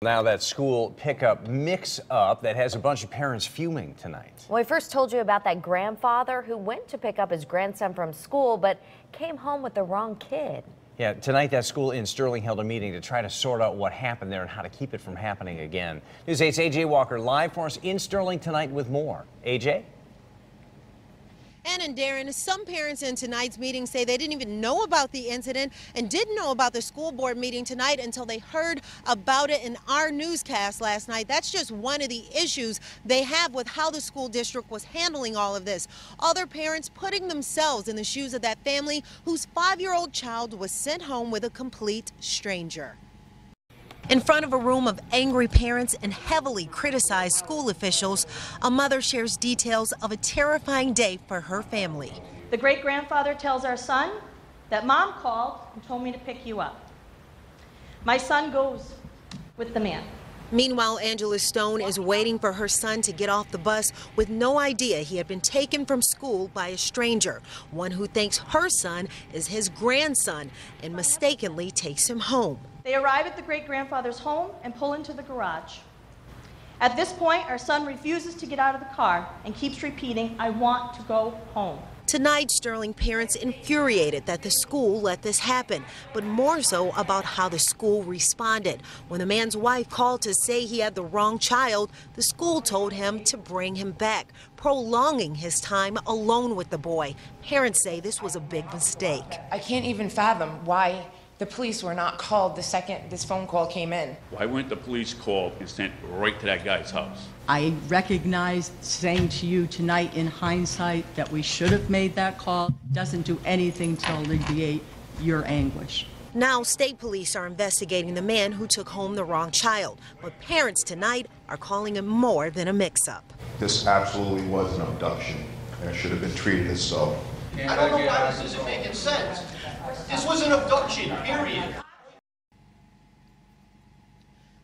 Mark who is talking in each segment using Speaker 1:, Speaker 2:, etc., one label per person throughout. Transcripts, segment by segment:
Speaker 1: Now that school pickup mix-up that has a bunch of parents fuming tonight.
Speaker 2: Well, we first told you about that grandfather who went to pick up his grandson from school, but came home with the wrong kid.
Speaker 1: Yeah, tonight that school in Sterling held a meeting to try to sort out what happened there and how to keep it from happening again. News 8's AJ Walker live for us in Sterling tonight with more. AJ?
Speaker 3: Ann and Darren, some parents in tonight's meeting say they didn't even know about the incident and didn't know about the school board meeting tonight until they heard about it in our newscast last night. That's just one of the issues they have with how the school district was handling all of this. Other parents putting themselves in the shoes of that family whose 5-year-old child was sent home with a complete stranger. In front of a room of angry parents and heavily criticized school officials, a mother shares details of a terrifying day for her family.
Speaker 4: The great-grandfather tells our son that mom called and told me to pick you up. My son goes with the man.
Speaker 3: Meanwhile, Angela Stone is waiting for her son to get off the bus with no idea he had been taken from school by a stranger, one who thinks her son is his grandson and mistakenly takes him home.
Speaker 4: They arrive at the great-grandfather's home and pull into the garage. At this point, our son refuses to get out of the car and keeps repeating, "I want to go home."
Speaker 3: Tonight, Sterling parents infuriated that the school let this happen, but more so about how the school responded. When the man's wife called to say he had the wrong child, the school told him to bring him back, prolonging his time alone with the boy. Parents say this was a big mistake.
Speaker 5: I can't even fathom why the police were not called the second this phone call came in.
Speaker 6: Why weren't the police called and sent right to that guy's house?
Speaker 7: I recognize saying to you tonight in hindsight that we should have made that call doesn't do anything to alleviate your anguish.
Speaker 3: Now, state police are investigating the man who took home the wrong child, but parents tonight are calling him more than a mix-up.
Speaker 8: This absolutely was an abduction, and it should have been treated as so.
Speaker 9: I don't know why this isn't making sense. This was an abduction, period.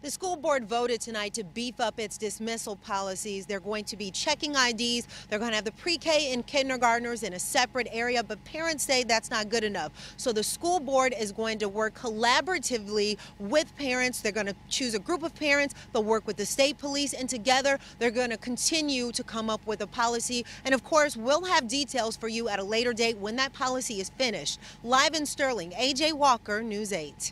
Speaker 3: The school board voted tonight to beef up its dismissal policies. They're going to be checking IDs. They're going to have the pre-K and kindergartners in a separate area, but parents say that's not good enough. So the school board is going to work collaboratively with parents. They're going to choose a group of parents. They'll work with the state police, and together they're going to continue to come up with a policy. And of course, we'll have details for you at a later date when that policy is finished. Live in Sterling, AJ Walker, News 8.